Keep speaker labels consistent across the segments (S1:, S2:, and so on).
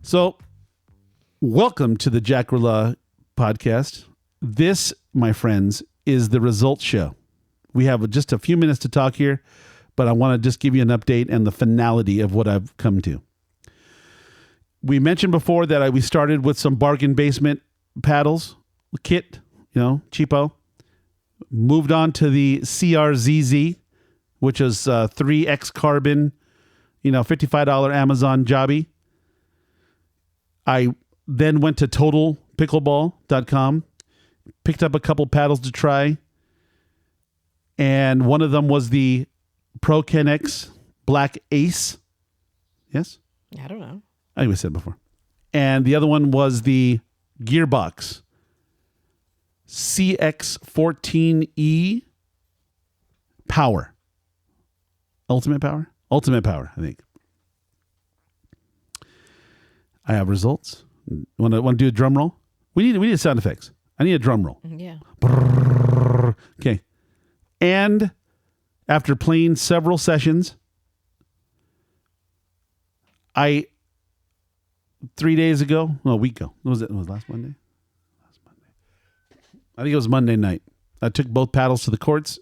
S1: So, welcome to the Jack Rilla podcast. This, my friends, is the results show. We have just a few minutes to talk here, but I want to just give you an update and the finality of what I've come to. We mentioned before that we started with some bargain basement paddles, kit, cheapo. Moved on to the CRZZ, which is 3X carbon, $55 Amazon jobby. I then went to totalpickleball.com, picked up a couple paddles to try, and one of them was the ProKennex Black Ace. Yes?
S2: I don't know.
S1: I think we said before. And the other one was the Gearbox CX14E Power. Ultimate Power, I think. I have results. Want to do a drum roll? We need sound effects. I need a drum roll.
S2: Yeah.
S1: Brrr. Okay. And after playing several sessions, 3 days ago, a week ago. Was it last Monday? I think it was Monday night. I took both paddles to the courts,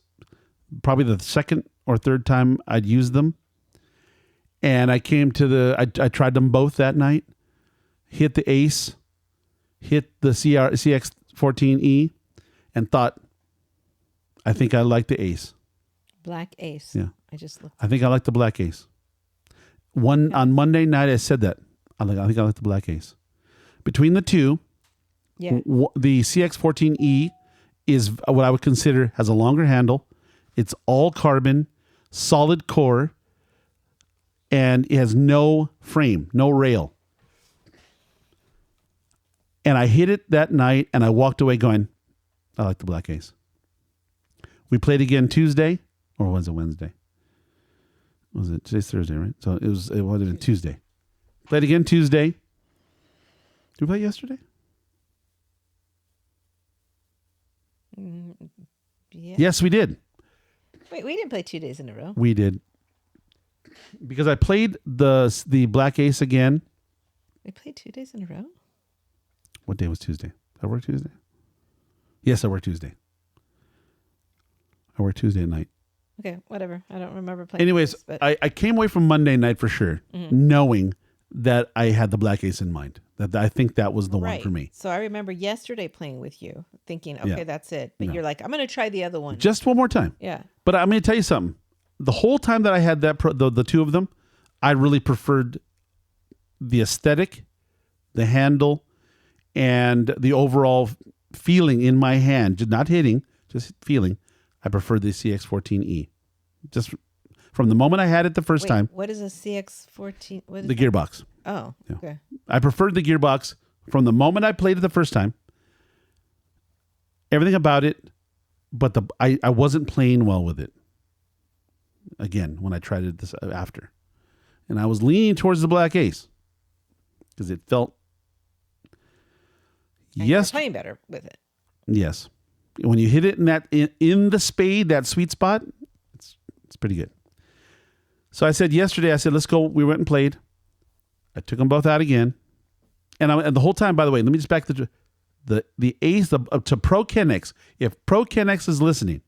S1: probably the second or third time I'd used them. And I came to I tried them both that night. Hit the Ace, hit the CX14E, and thought, I think I like the Ace.
S2: Black Ace.
S1: Yeah.
S2: I just looked.
S1: I think I like the Black Ace. On Monday night, I said that. I think I like the Black Ace. Between the two, the CX14E is what I would consider has a longer handle. It's all carbon, solid core, and it has no frame, no rail. And I hit it that night, and I walked away going, I like the Black Ace. We played again Tuesday, or was it Wednesday? Today's Thursday, right? So it would have been Tuesday. Played again Tuesday. Did we play yesterday?
S2: Yeah.
S1: Yes, we did.
S2: Wait, we didn't play 2 days in a row.
S1: We did. Because I played the Black Ace again.
S2: We played 2 days in a row?
S1: What day was Tuesday? Did I work Tuesday? Yes, I worked Tuesday. I worked Tuesday night.
S2: Okay, whatever. I don't remember playing.
S1: Anyways,
S2: this, but
S1: I came away from Monday night for sure, knowing that I had the Black Ace in mind. That I think that was the one for me.
S2: So I remember yesterday playing with you, thinking, okay, that's it. But you're like, I'm going to try the other one.
S1: Just one more time.
S2: Yeah.
S1: But I'm going to tell you something. The whole time that I had the two of them, I really preferred the aesthetic, the handle, and the overall feeling in my hand. Just not hitting, just feeling. I preferred the CX14E. Just from the moment I had it the first time.
S2: What is a CX14? What is
S1: the Gearbox.
S2: Oh, okay.
S1: I preferred the Gearbox from the moment I played it the first time. Everything about it, but I wasn't playing well with it. Again, when I tried it this after. And I was leaning towards the Black Ace. Because it felt...
S2: Yes. Playing better with it.
S1: Yes. When you hit it in the spade, that sweet spot, it's pretty good. So I said yesterday, let's go. We went and played. I took them both out again. And the whole time, by the way, let me just back the Ace to ProKennex. If ProKennex is listening,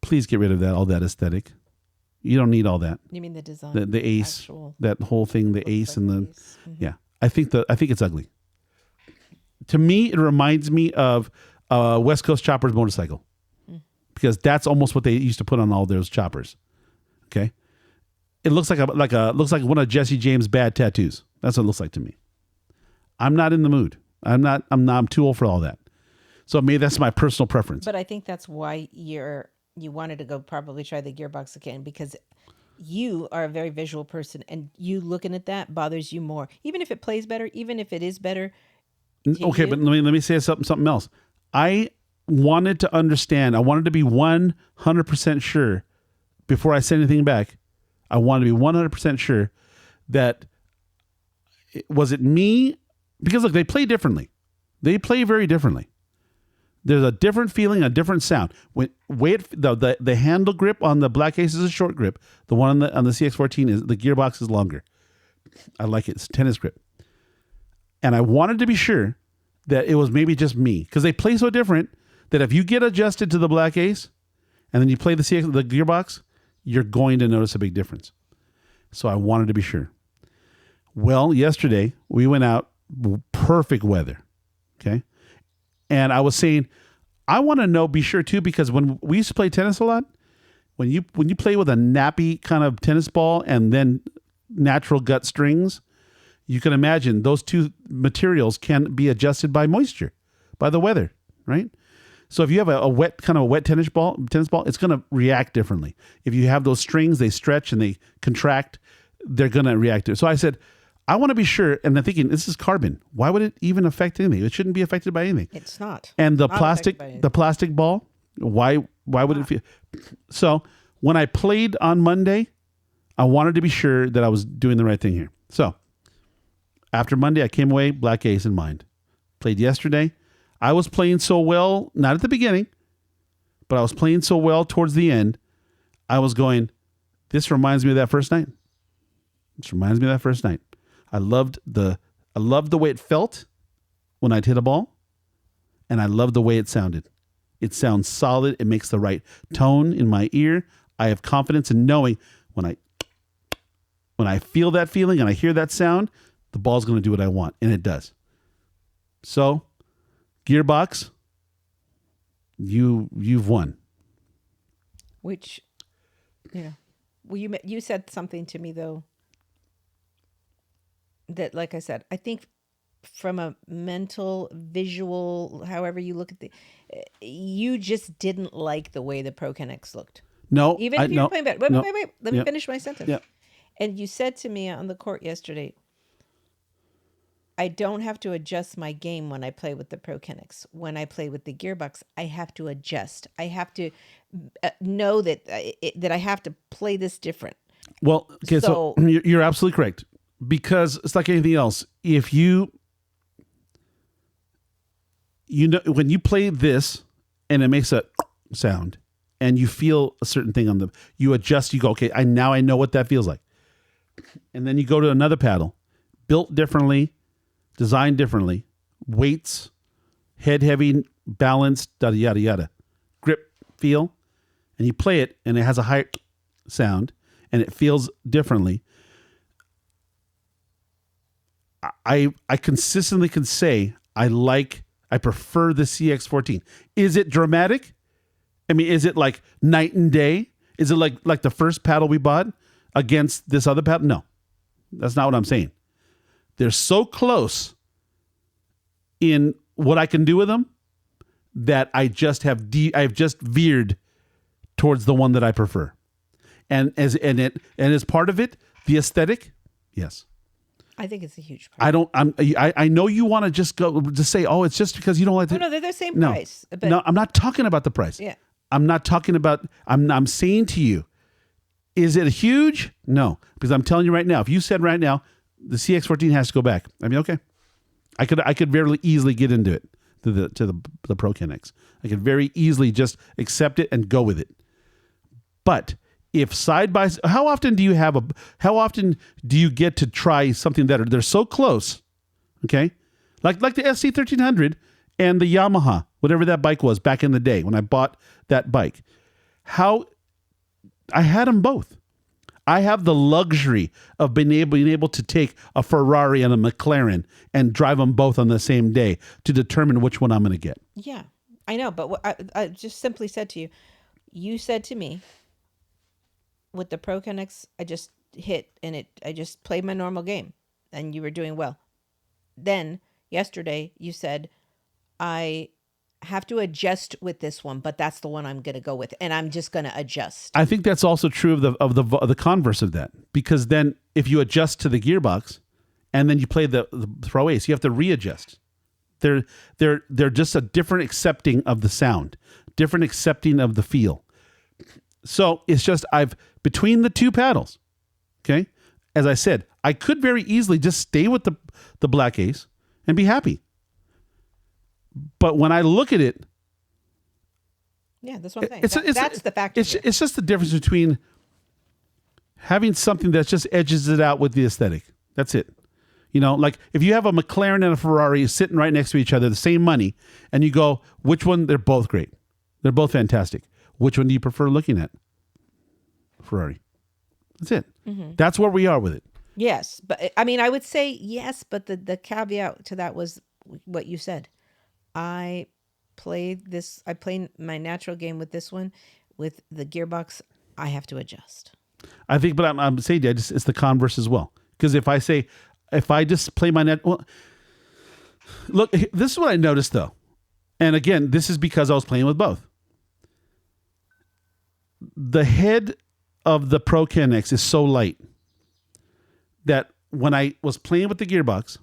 S1: please get rid of all that aesthetic. You don't need all that.
S2: You mean the design?
S1: The Ace, that whole thing, the Ace and the Ace. Yeah. I think it's ugly. To me, it reminds me of West Coast Choppers motorcycle, because that's almost what they used to put on all those choppers. Okay, it looks like looks like one of Jesse James' bad tattoos. That's what it looks like to me. I'm not in the mood. I'm too old for all that. So maybe that's my personal preference.
S2: But I think that's why you wanted to go probably try the Gearbox again, because you are a very visual person, and you looking at that bothers you more. Even if it plays better, even if it is better.
S1: Okay, but let me say something else. I wanted to understand. I wanted to be 100% sure before I send anything back. I wanted to be 100% sure that was it me? Because look, they play differently. They play very differently. There's a different feeling, a different sound. The handle grip on the Black Ace is a short grip. The one on the CX14 is the Gearbox is longer. I like it. It's tennis grip. And I wanted to be sure that it was maybe just me, because they play so different that if you get adjusted to the black ace and then you play the gearbox, you're going to notice a big difference. So I wanted to be sure. Well, yesterday we went out, perfect weather. Okay. And I was saying, I want to be sure too, because when we used to play tennis a lot, when you play with a nappy kind of tennis ball and then natural gut strings, you can imagine those two materials can be adjusted by moisture, by the weather, right? So if you have a wet tennis ball, it's going to react differently. If you have those strings, they stretch and they contract, they're going to react to it. So I said, I want to be sure, and I'm thinking, this is carbon. Why would it even affect anything? It shouldn't be affected by anything.
S2: It's not.
S1: And the
S2: Not
S1: plastic ball, why would it feel? So when I played on Monday, I wanted to be sure that I was doing the right thing here. So after Monday, I came away black ace in mind. Played yesterday. I was playing so well, not at the beginning, but I was playing so well towards the end. I was going, this reminds me of that first night. I loved the way it felt when I'd hit a ball, and I loved the way it sounded. It sounds solid. It makes the right tone in my ear. I have confidence in knowing when I feel that feeling and I hear that sound, the ball's going to do what I want, and it does. So, gearbox, you've won.
S2: Which, well, you said something to me though that, like I said, I think from a mental, visual, however you look at you just didn't like the way the Pro Connects looked.
S1: No,
S2: even if you're playing better. Wait. Let me
S1: Yep.
S2: finish my sentence.
S1: Yep.
S2: And you said to me on the court yesterday, I don't have to adjust my game when I play with the Pro Connects. When I play with the gearbox, I have to adjust. I have to know that I have to play this different.
S1: Well, okay, so you're absolutely correct, because it's like anything else. If you when you play this and it makes a sound and you feel a certain thing you adjust, you go, okay, I know what that feels like. And then you go to another paddle, built differently, designed differently, weights, head heavy, balanced, yada, yada, yada, grip, feel, and you play it and it has a higher sound and it feels differently. I consistently can say I prefer the CX14. Is it dramatic? I mean, is it like night and day? Is it like the first paddle we bought against this other paddle? No, that's not what I'm saying. They're so close in what I can do with them that I've just veered towards the one that I prefer. And as part of it, the aesthetic, yes.
S2: I think it's a huge part.
S1: I know you want to just say, oh, it's just because you don't like
S2: No, they're the same price. But
S1: no, I'm not talking about the price.
S2: Yeah.
S1: I'm not talking about, I'm saying to you, is it huge? No, because I'm telling you right now, if you said right now, the CX14 has to go back. I mean, okay. I could very easily get into it, to the Pro Connects. I could very easily just accept it and go with it. But if side by side, how often do you get to try something that they're so close? Okay. Like the SC1300 and the Yamaha, whatever that bike was back in the day when I bought that bike. I had them both. I have the luxury of being able to take a Ferrari and a McLaren and drive them both on the same day to determine which one I'm going to get.
S2: Yeah, I know. But what I just simply said to you, you said to me, with the Pro Connects, I just hit and I just played my normal game and you were doing well. Then yesterday you said, I have to adjust with this one, but that's the one I'm going to go with, and I'm just going to adjust.
S1: I think that's also true of the converse of that, because then if you adjust to the gearbox and then you play the Pro Ace, you have to readjust. They're just a different accepting of the sound, different accepting of the feel. So it's just between the two paddles, okay? As I said, I could very easily just stay with the Black Ace and be happy. But when I look at it,
S2: yeah, that's what I'm saying. That's the factor.
S1: It's just the difference between having something that just edges it out with the aesthetic. That's it. You know, like if you have a McLaren and a Ferrari sitting right next to each other, the same money, and you go, which one? They're both great. They're both fantastic. Which one do you prefer looking at? Ferrari. That's it. That's where we are with it.
S2: Yes, but I mean, I would say yes, but the caveat to that was what you said. I play my natural game with this one. With the gearbox, I have to adjust.
S1: I think, but I'm saying it's the converse as well. Because if I just play my well, look, this is what I noticed though, and again, this is because I was playing with both. The head of the Pro Connects is so light that when I was playing with the gearbox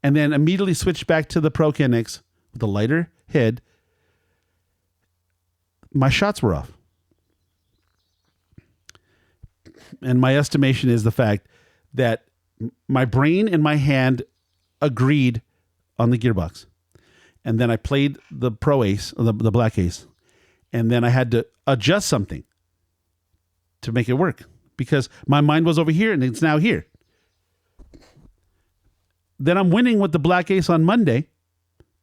S1: and then immediately switched back to the Pro Connects with the lighter head, my shots were off. And my estimation is the fact that my brain and my hand agreed on the gearbox. And then I played the Pro Ace, the Black Ace, and then I had to adjust something to make it work because my mind was over here and it's now here. Then I'm winning with the Black Ace on Monday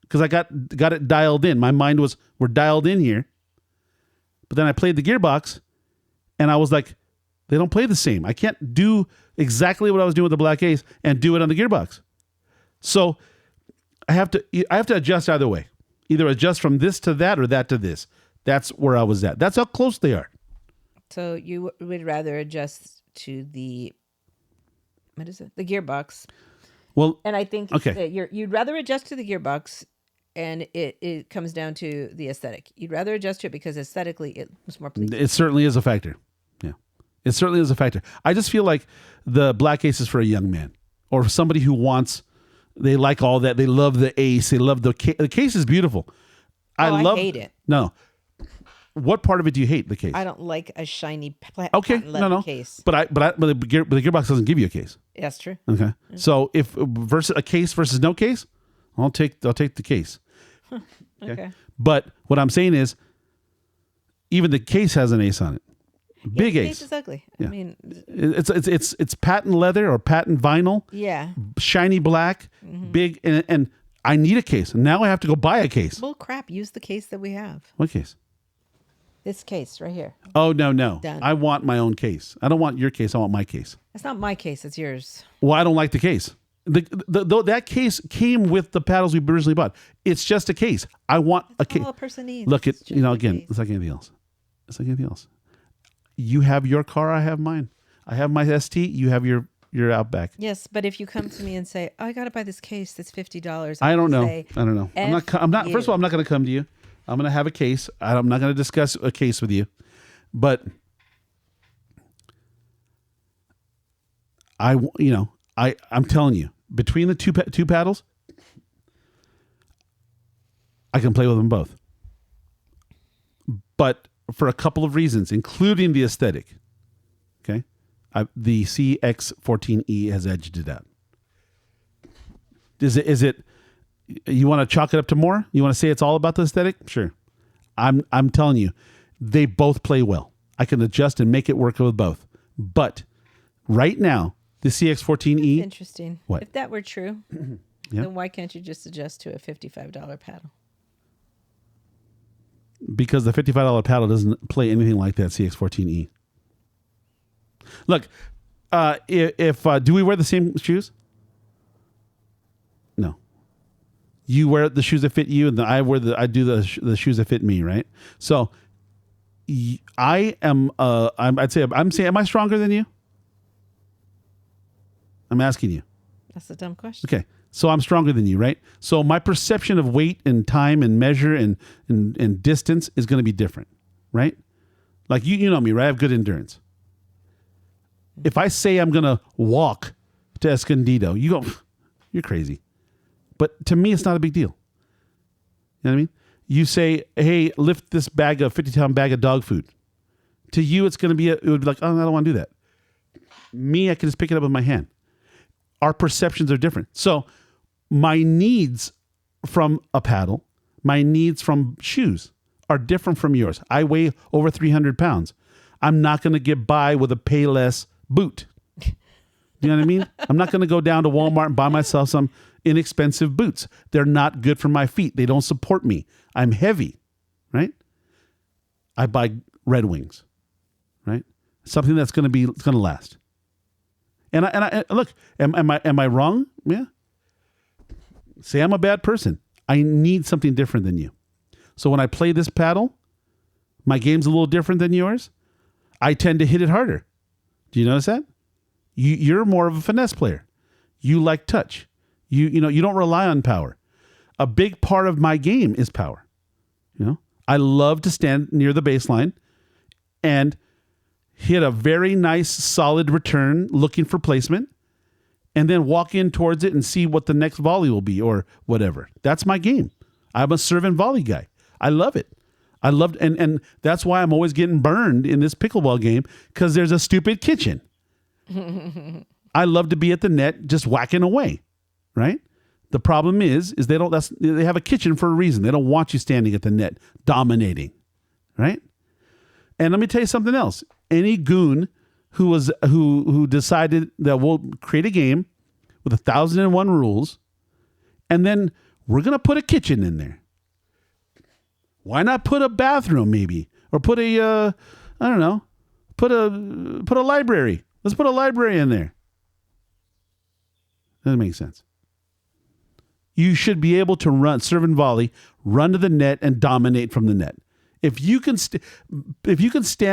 S1: because I got it dialed in. My mind we're dialed in here. But then I played the gearbox and I was like, they don't play the same. I can't do exactly what I was doing with the Black Ace and do it on the gearbox. So I have to adjust either way. Either adjust from this to that or that to this. That's where I was at. That's how close they are.
S2: So you would rather adjust to the gearbox.
S1: Well,
S2: And I think
S1: okay.
S2: You'd rather adjust to the gearbox, and it comes down to the aesthetic. You'd rather adjust to it because aesthetically it was more pleasing.
S1: It certainly is a factor. Yeah, it certainly is a factor. I just feel like the Black Ace is for a young man or somebody who they like all that. They love the Ace. They love the case is beautiful.
S2: I hate it.
S1: No. What part of it do you hate? The case.
S2: I don't like a shiny
S1: no.
S2: case.
S1: But the gearbox doesn't give you a case.
S2: That's true.
S1: Okay. Mm-hmm. So if versus a case versus no case, I'll take the case.
S2: Okay.
S1: But what I'm saying is, even the case has an ace on it. Big ace.
S2: Case is ugly.
S1: Yeah.
S2: I mean,
S1: it's patent leather or patent vinyl.
S2: Yeah.
S1: Shiny black, big, and I need a case. Now I have to go buy a case.
S2: Well, crap. Use the case that we have.
S1: What case?
S2: This case right here.
S1: Oh, no.
S2: Done.
S1: I want my own case. I don't want your case. I want my case.
S2: It's not my case. It's yours.
S1: Well, I don't like the case. That case came with the paddles we originally bought. It's just a case. I want a case.
S2: All a person needs.
S1: Look,
S2: It's just a
S1: again,
S2: case.
S1: it's like anything else. It's like anything else. You have your car. I have mine. I have my ST. You have your Outback.
S2: Yes, but if you come to me and say, "Oh, I got to buy this case that's $50,"
S1: I don't know.
S2: say,
S1: I'm not. First of all, I'm not going to come to you. I'm going to have a case. I'm not going to discuss a case with you. But I'm telling you, between the two paddles, I can play with them both. But for a couple of reasons, including the aesthetic. Okay, the CX14E has edged it out. Is it? You want to chalk it up to more? You want to say it's all about the aesthetic? Sure. I'm telling you, they both play well. I can adjust and make it work with both. But right now, the CX14E.
S2: Interesting.
S1: What?
S2: If that were true,
S1: Yeah.
S2: then why can't you just adjust to a $55 paddle?
S1: Because the $55 paddle doesn't play anything like that CX14E. Look, if do we wear the same shoes? No. You wear the shoes that fit you, and I do the shoes that fit me, right? So I am. I'd say I'm saying, am I stronger than you? I'm asking you.
S2: That's a dumb question.
S1: Okay, so I'm stronger than you, right? So my perception of weight and time and measure and distance is going to be different, right? Like you know me, right? I have good endurance. If I say I'm going to walk to Escondido, you go, you're crazy. But to me, it's not a big deal. You know what I mean? You say, hey, lift this 50-pound bag of dog food. To you, it would be like, oh, I don't want to do that. Me, I can just pick it up with my hand. Our perceptions are different. So my needs from a paddle, my needs from shoes are different from yours. I weigh over 300 pounds. I'm not going to get by with a Payless boot. You know what I mean? I'm not going to go down to Walmart and buy myself some inexpensive boots. They're not good for my feet. They don't support me. I'm heavy, right? I buy Red Wings, right? Something that's going to last. And I look, am I wrong? Yeah. Say I'm a bad person. I need something different than you. So when I play this paddle, my game's a little different than yours. I tend to hit it harder. Do you notice that? You're more of a finesse player. You like touch. You don't rely on power. A big part of my game is power. You know, I love to stand near the baseline and hit a very nice, solid return looking for placement, and then walk in towards it and see what the next volley will be or whatever. That's my game. I'm a serve and volley guy. I love it. I loved, and that's why I'm always getting burned in this pickleball game, because there's a stupid kitchen. I love to be at the net just whacking away, right? The problem is they have a kitchen for a reason. They don't want you standing at the net dominating, right? And let me tell you something else. Any goon who decided that we'll create a game with 1,001 rules, and then we're going to put a kitchen in there. Why not put a bathroom maybe, or put a I don't know, put a library. Let's put a library in there. Doesn't make sense. You should be able to serve and volley, run to the net, and dominate from the net. If you can stand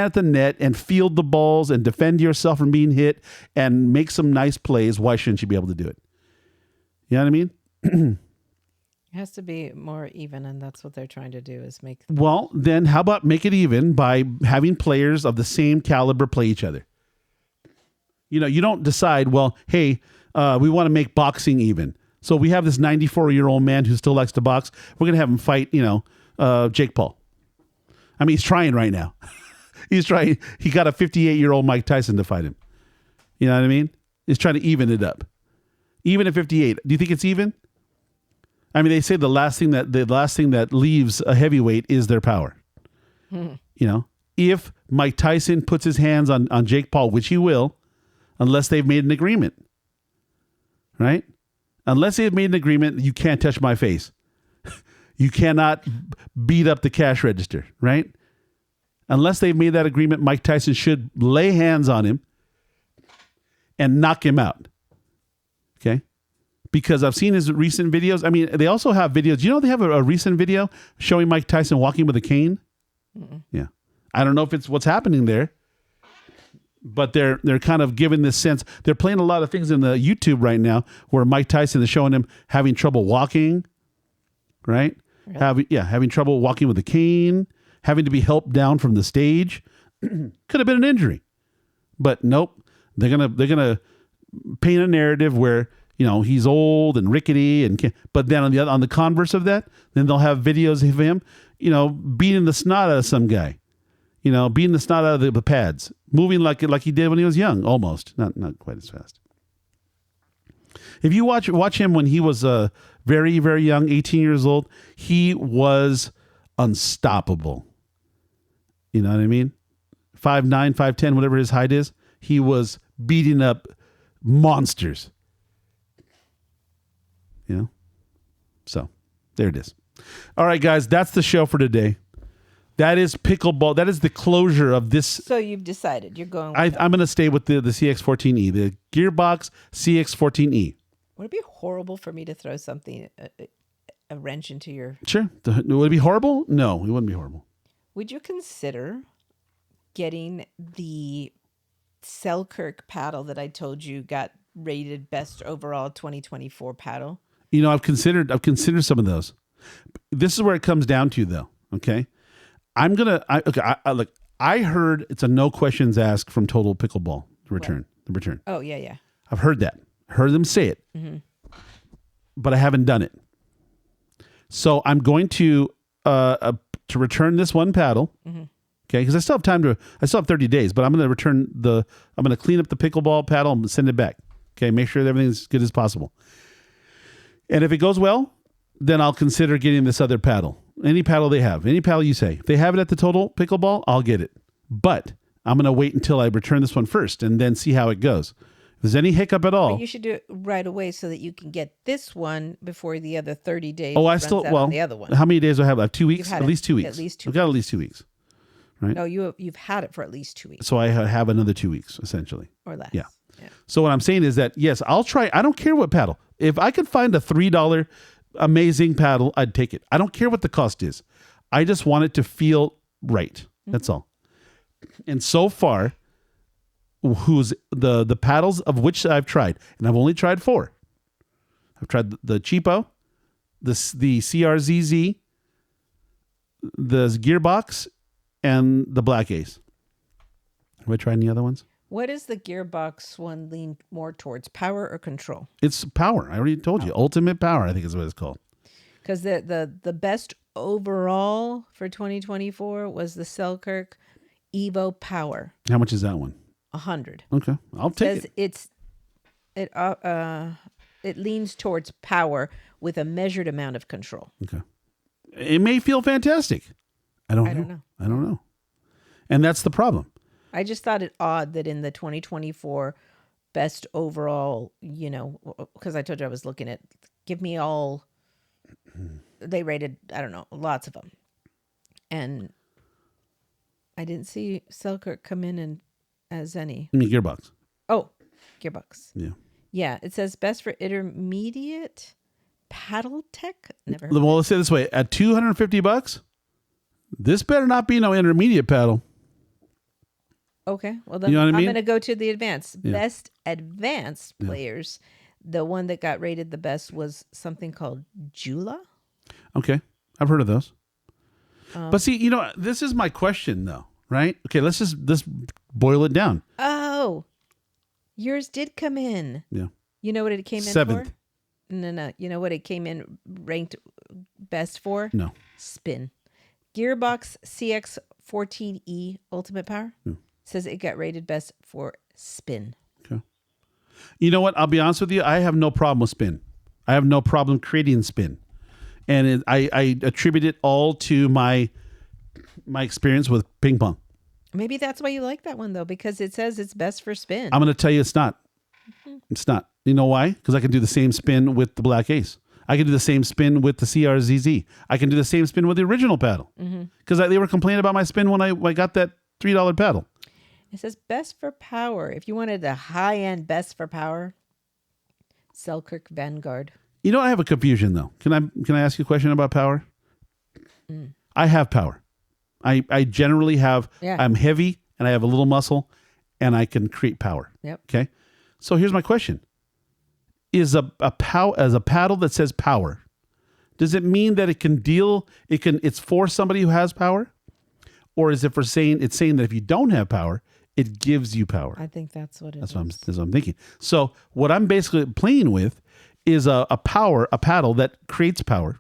S1: at the net and field the balls and defend yourself from being hit and make some nice plays, why shouldn't you be able to do it? You know what I mean?
S2: It has to be more even, and that's what they're trying to do is make...
S1: Well, then how about make it even by having players of the same caliber play each other? You know, you don't decide, well, hey, we want to make boxing even. So we have this 94-year-old man who still likes to box. We're going to have him fight, Jake Paul. I mean, he's trying right now. He's trying. He got a 58-year-old Mike Tyson to fight him. You know what I mean? He's trying to even it up. Even at 58. Do you think it's even? I mean, they say the last thing that leaves a heavyweight is their power. You know, if Mike Tyson puts his hands on Jake Paul, which he will, unless they've made an agreement, right? Unless they've made an agreement, you can't touch my face. You cannot beat up the cash register, right? Unless they've made that agreement, Mike Tyson should lay hands on him and knock him out. Okay? Because I've seen his recent videos. I mean, they also have videos. You know, they have a recent video showing Mike Tyson walking with a cane. Mm-mm. Yeah. I don't know if it's what's happening there, but they're kind of giving this sense. They're playing a lot of things in the YouTube right now where Mike Tyson is showing him having trouble walking, right? Really? Having trouble walking with a cane, having to be helped down from the stage. Could have been an injury, but nope. They're gonna paint a narrative where he's old and rickety, but then on the converse of that, then they'll have videos of him, beating the snot out of some guy, beating the snot out of the pads, moving like he did when he was young, almost not quite as fast. If you watch him when he was very, very young, 18 years old, he was unstoppable. You know what I mean? 5'9", 5'10", whatever his height is, he was beating up monsters. So there it is. All right, guys, that's the show for today. That is pickleball. That is the closure of this.
S2: So you've decided you're going with
S1: I'm going to stay with the CX14E, the Gearbox CX14E.
S2: Would it be horrible for me to throw something, a wrench into your...
S1: Sure. Would it be horrible? No, it wouldn't be horrible.
S2: Would you consider getting the Selkirk paddle that I told you got rated best overall 2024 paddle?
S1: I've considered some of those. This is where it comes down to, though. Okay, I heard it's a no questions asked from Total Pickleball return. What? The return.
S2: Oh yeah.
S1: I've heard that. Heard them say it, but I haven't done it. So I'm going to return this one paddle. Okay, because I still have time I still have 30 days, but I'm going to I'm going to clean up the pickleball paddle and send it back. Okay, make sure that everything's as good as possible. And if it goes well, then I'll consider getting this other paddle. Any paddle they have. Any paddle you say. If they have it at the Total Pickleball, I'll get it. But I'm going to wait until I return this one first and then see how it goes. If there's any hiccup at all,
S2: But you should do it right away so that you can get this one before the other 30 days.
S1: I
S2: runs
S1: still
S2: out on the other one.
S1: How many days do I have? I have 2 weeks.
S2: had
S1: At
S2: it
S1: least 2 weeks.
S2: at least 2
S1: I've got at least 2 weeks. Right.
S2: No, you've had it for at least 2 weeks
S1: So I have another 2 weeks essentially.
S2: or less.
S1: Yeah. So what I'm saying is that yes, I'll try. I don't care what paddle. If I could find a $3 amazing paddle, I'd take it. I don't care what the cost is. I just want it to feel right. That's all. And so far, who's the paddles of which I've tried, and I've only tried 4. I've tried the cheapo, the CRZZ, the Gearbox, and the Black Ace. Have I tried any other ones?
S2: What does the Gearbox one lean more towards, power or control?
S1: It's power. I already told you. Ultimate power, I think is what it's called.
S2: Because the best overall for 2024 was the Selkirk Evo Power.
S1: How much is that one?
S2: 100.
S1: Okay, I'll take it.
S2: It leans towards power with a measured amount of control.
S1: Okay, it may feel fantastic. I don't know. I don't know, and that's the problem.
S2: I just thought it odd that in the 2024 best overall, because I told you I was looking at, give me all. They rated, I don't know, lots of them, and I didn't see Selkirk come in as any.
S1: I mean, Gearbox.
S2: Oh, Gearbox.
S1: Yeah.
S2: Yeah, it says best for intermediate paddle tech. Never heard.
S1: Well, let's say it this way: at $250, this better not be no intermediate paddle.
S2: Okay, well then
S1: You know what I
S2: I'm
S1: mean?
S2: going to go to the advanced.
S1: Yeah.
S2: Best advanced players. The one that got rated the best was something called Jula.
S1: Okay, I've heard of those. But see, this is my question, though, right? Okay, let's boil it down.
S2: Oh, yours did come in.
S1: Yeah.
S2: You know what it came in
S1: 7th.
S2: for? No. You know what it came in ranked best for?
S1: No.
S2: Spin. Gearbox CX14E Ultimate Power says it got rated best for spin.
S1: Okay. You know what? I'll be honest with you. I have no problem with spin. I have no problem creating spin. And I attribute it all to my experience with ping pong.
S2: Maybe that's why you like that one, though, because it says it's best for spin.
S1: I'm going to tell you it's not. It's not. You know why? Because I can do the same spin with the Black Ace. I can do the same spin with the CRZZ. I can do the same spin with the original paddle. Because they were complaining about my spin when I got that $3 paddle.
S2: It says best for power. If you wanted the high-end best for power, Selkirk Vanguard.
S1: I have a confusion, though. Can I ask you a question about power? I have power. I generally have, I'm heavy and I have a little muscle and I can create power.
S2: Yep.
S1: Okay. So here's my question. Is a paddle that says power, does it mean that it's for somebody who has power? Or is it it's saying that if you don't have power, it gives you power?
S2: I think that's what it is.
S1: That's what I'm thinking. So what I'm basically playing with is a paddle that creates power,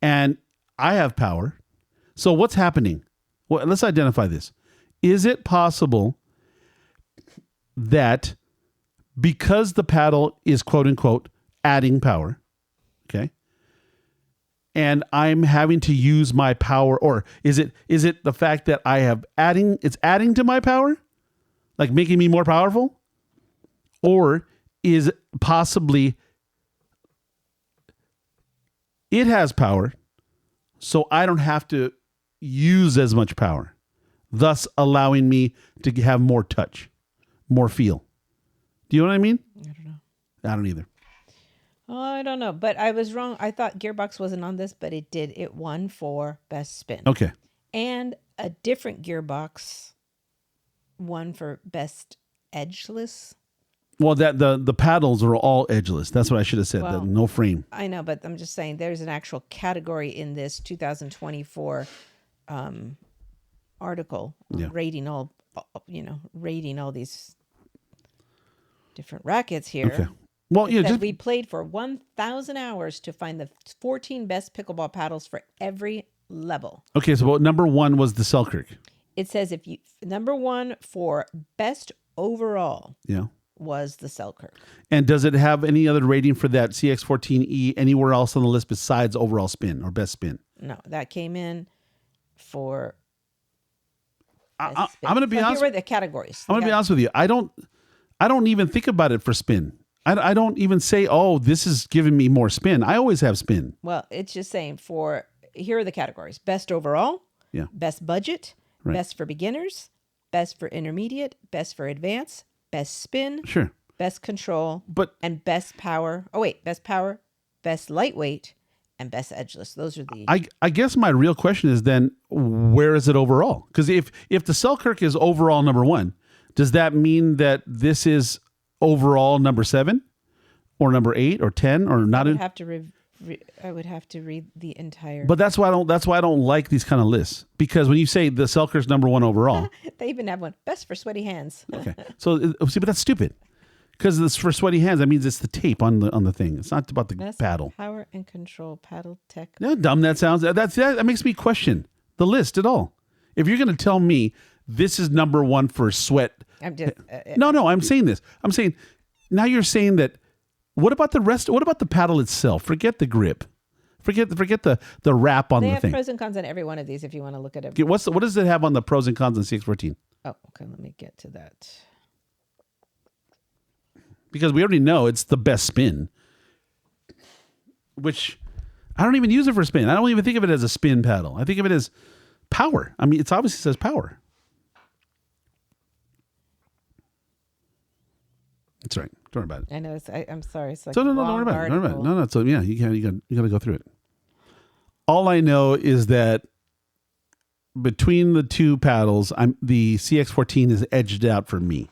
S1: and I have power. So what's happening? Well, let's identify this. Is it possible that because the paddle is quote unquote adding power, okay, and I'm having to use my power, or is it the fact that it's adding to my power, like making me more powerful, or is possibly it has power, so I don't have to use as much power, thus allowing me to have more touch, more feel. Do you know what I mean?
S2: I don't know.
S1: I don't either.
S2: Oh, I don't know, but I was wrong. I thought Gearbox wasn't on this, but it did. It won for best spin.
S1: Okay.
S2: And a different Gearbox won for best edgeless.
S1: Well, the paddles are all edgeless. That's what I should have said.
S2: Well,
S1: no frame.
S2: I know, but I'm just saying there's an actual category in this 2024 article rating all these different rackets here.
S1: Okay. Well,
S2: we played for 1,000 hours to find the 14 best pickleball paddles for every level.
S1: Okay, so number 1 was the Selkirk.
S2: It says number 1 for best overall.
S1: Yeah.
S2: Was the Selkirk.
S1: And does it have any other rating for that CX14E anywhere else on the list besides overall spin or best spin?
S2: No, that came in for.
S1: I'm going to be honest.
S2: Here were the categories.
S1: I'm going to be honest with you. I don't I don't even think about it for spin. I don't even say, oh, this is giving me more spin. I always have spin.
S2: Well, it's just saying here are the categories: best overall,
S1: Yeah.
S2: best budget,
S1: Right.
S2: best for beginners, best for intermediate, best for advanced, best spin,
S1: Sure.
S2: best control,
S1: But
S2: and best power. Oh wait, best power, best lightweight, and best edgeless. Those are the
S1: I guess my real question is then, where is it overall? Because if the Selkirk is overall number 1, does that mean that this is overall number 7 or number 8 or 10 or not?
S2: I would have to read the entire.
S1: But that's why I don't like these kind of lists, because when you say the Selkirk's number 1 overall,
S2: They even have one best for sweaty hands.
S1: okay. So see, but that's stupid. Because it's for sweaty hands. That means it's the tape on the thing. It's not about the
S2: Best
S1: paddle.
S2: power and control paddle tech.
S1: You know how dumb that sounds? That makes me question the list at all. If you're going to tell me this is number 1 for sweat.
S2: I'm just
S1: No, I'm saying this. I'm saying, now you're saying that, what about the rest? What about the paddle itself? Forget the grip. Forget the wrap on
S2: They
S1: the
S2: have
S1: thing.
S2: pros and cons on every one of these if you want to look at it.
S1: Okay, what does it have on the pros and cons on CX14?
S2: Oh, okay. Let me get to that.
S1: Because we already know it's the best spin, which I don't even use it for spin. I don't even think of it as a spin paddle. I think of it as power. I mean, it obviously says power. That's right. Don't worry about it.
S2: I know. I'm sorry. It's like
S1: So no, don't worry about it. Don't worry about it. No. So yeah, you got to go through it. All I know is that between the two paddles, the CX14 is edged out for me.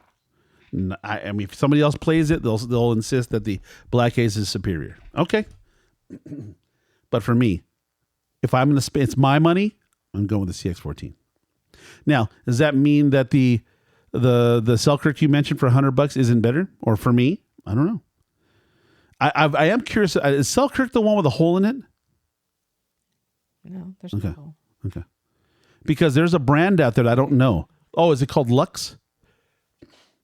S1: I mean, if somebody else plays it, they'll insist that the Black Ace is superior. Okay, but for me, if I'm gonna spend, it's my money. I'm going with the CX14. Now, does that mean that the Selkirk you mentioned for $100 isn't better? Or for me, I don't know. I am curious. Is Selkirk the one with a hole in it?
S2: No, there's
S1: Okay.
S2: no hole.
S1: Okay, because there's a brand out there that I don't know. Oh, is it called Lux?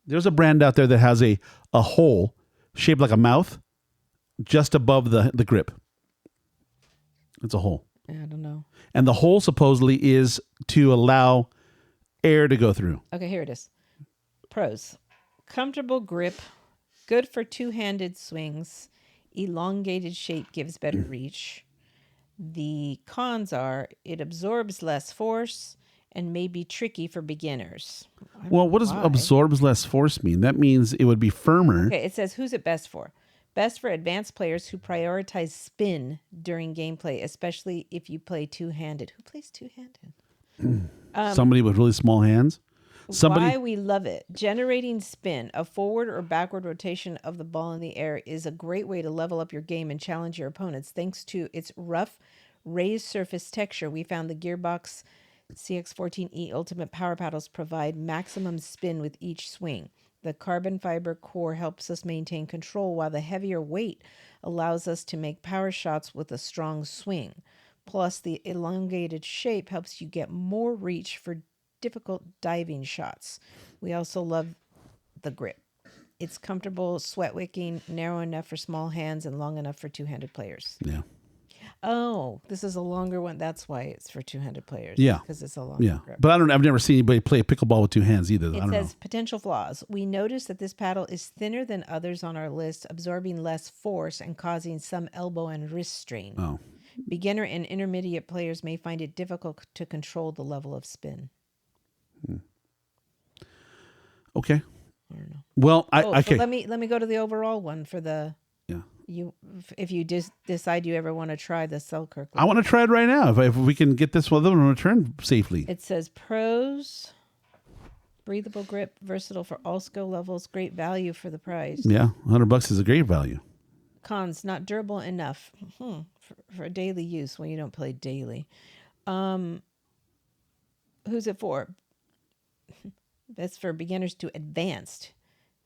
S1: There's a brand out there that has a hole shaped like a mouth just above the grip. It's a hole.
S2: Yeah, I don't know.
S1: And the hole supposedly is to allow air to go through.
S2: Okay, here it is. Pros: comfortable grip, good for two-handed swings, elongated shape gives better reach. The cons are it absorbs less force and may be tricky for beginners. I don't
S1: Well,
S2: know
S1: what does
S2: why.
S1: absorbs less force mean? That means it would be firmer.
S2: Okay, it says who's it best for? Best for advanced players who prioritize spin during gameplay, especially if you play two-handed. Who plays two-handed?
S1: Somebody with really small hands.
S2: Why we love it. Generating spin, a forward or backward rotation of the ball in the air, is a great way to level up your game and challenge your opponents. Thanks to its rough, raised surface texture, we found the Gearbox CX14E Ultimate Power Paddles provide maximum spin with each swing. The carbon fiber core helps us maintain control, while the heavier weight allows us to make power shots with a strong swing. Plus, the elongated shape helps you get more reach for difficult diving shots. We also love the grip. It's comfortable, sweat wicking, narrow enough for small hands, and long enough for two-handed players.
S1: Yeah.
S2: Oh, this is a longer one. That's why it's for two-handed players.
S1: Yeah.
S2: Because it's a longer
S1: Yeah.
S2: grip.
S1: But I've never seen anybody play pickleball with two hands either. I
S2: It
S1: don't
S2: says
S1: know.
S2: potential flaws. We noticed that this paddle is thinner than others on our list, absorbing less force and causing some elbow and wrist strain.
S1: Oh.
S2: Beginner and intermediate players may find it difficult to control the level of spin.
S1: Okay.
S2: I don't know.
S1: Well,
S2: So
S1: okay.
S2: let me go to the overall one for the
S1: Yeah.
S2: if you decide you ever want to try the Selkirk.
S1: I want to try it right now. If we can get this one returned safely.
S2: It says pros: breathable grip, versatile for all skill levels, great value for the price.
S1: Yeah, $100 is a great value.
S2: Cons: not durable enough for daily use. Well, you don't play daily. Who's it for? That's for beginners to advanced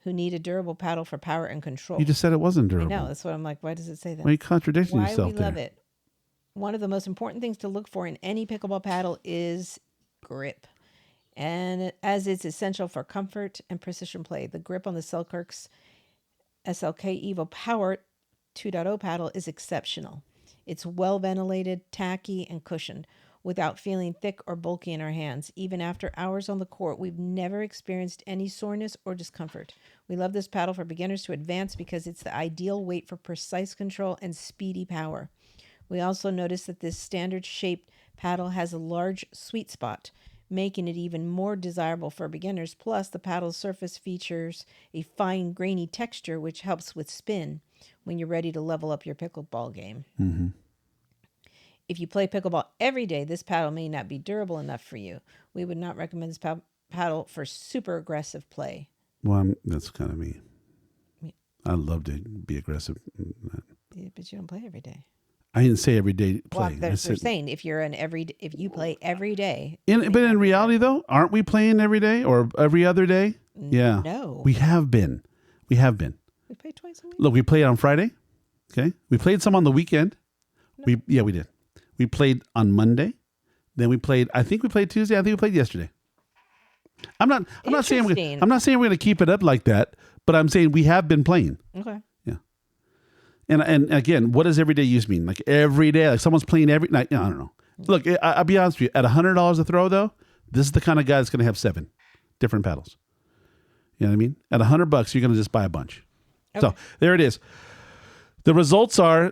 S2: who need a durable paddle for power and control.
S1: You just said it wasn't
S2: I
S1: durable.
S2: know. That's what I'm like. Why does it say that?
S1: Why are you contradicting
S2: Why
S1: yourself
S2: we
S1: there?
S2: love it. One of the most important things to look for in any pickleball paddle is grip. And as it's essential for comfort and precision play, the grip on the Selkirk's SLK Evo Power 2.0 paddle is exceptional. It's well ventilated, tacky, and cushioned. without feeling thick or bulky in our hands. Even after hours on the court, we've never experienced any soreness or discomfort. We love this paddle for beginners to advance because it's the ideal weight for precise control and speedy power. We also notice that this standard-shaped paddle has a large sweet spot, making it even more desirable for beginners. Plus, the paddle's surface features a fine, grainy texture, which helps with spin when you're ready to level up your pickleball game.
S1: Mm-hmm.
S2: If you play pickleball every day, this paddle may not be durable enough for you. We would not recommend this paddle for super aggressive play.
S1: Well, that's kind of me. I love to be aggressive.
S2: Yeah, but you don't play every day.
S1: I didn't say every day play.
S2: Well, they're saying if you play every day.
S1: But in reality, though, aren't we playing every day or every other day? Yeah.
S2: No.
S1: We have been. We
S2: play twice a week.
S1: Look, we played on Friday. Okay. We played some on the weekend.
S2: No.
S1: We did. We played on Monday. Then we played Tuesday. I think we played yesterday. I'm not saying we're going to keep it up like that, but I'm saying we have been playing.
S2: Okay.
S1: Yeah. And again, what does everyday use mean? Like every day, like someone's playing every night. I don't know. Look, I'll be honest with you. At $100 a throw, though, this is the kind of guy that's going to have 7 different paddles. You know what I mean? At $100, you're going to just buy a bunch. Okay. So there it is. The results are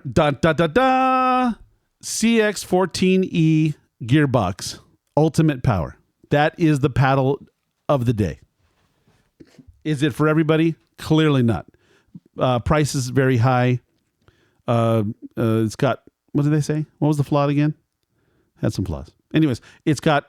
S1: CX14E gearbox, ultimate power. That is the paddle of the day. Is it for everybody? Clearly not. Price is very high. It's got, what did they say? What was the flaw again? Had some flaws. Anyways, it's not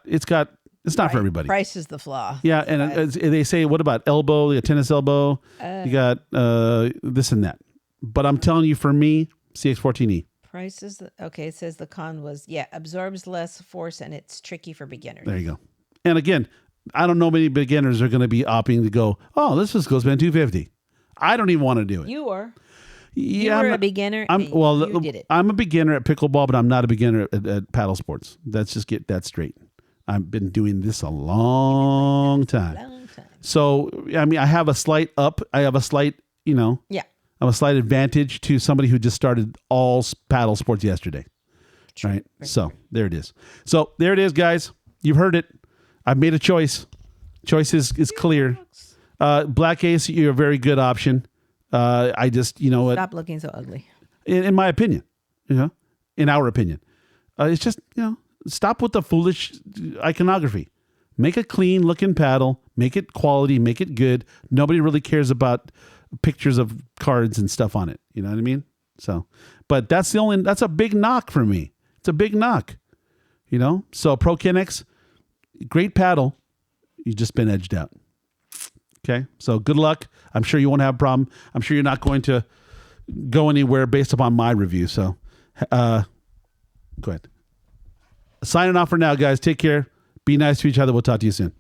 S1: for everybody.
S2: Price is the flaw.
S1: Yeah, and they say, what about elbow? You got tennis elbow. You got this and that. But I'm telling you, for me, CX14E.
S2: Price is okay. It says the con was absorbs less force and it's tricky for beginners.
S1: There you go. And again, I don't know many beginners are going to be opting to go, oh, let's just go spend $250. I don't even want to do it.
S2: You are.
S1: Yeah,
S2: you were a beginner. You did it.
S1: I'm a beginner at pickleball, but I'm not a beginner at paddle sports. Let's just get that straight. I've been doing this a long time. So, I mean, I have a slight advantage to somebody who just started all paddle sports yesterday. True. Right? So there it is. Guys. You've heard it. I've made a choice. Choice is clear. Black Ace, you're a very good option. I just,
S2: stop looking so ugly.
S1: In my opinion, in our opinion, it's just, stop with the foolish iconography. Make a clean looking paddle, make it quality, make it good. Nobody really cares about pictures of cards and stuff on it. You know what I mean? So, but that's a big knock for me. It's a big knock, So ProKinex, great paddle. You've just been edged out. Okay. So good luck. I'm sure you won't have a problem. I'm sure you're not going to go anywhere based upon my review. So, go ahead. Signing off for now, guys. Take care. Be nice to each other. We'll talk to you soon.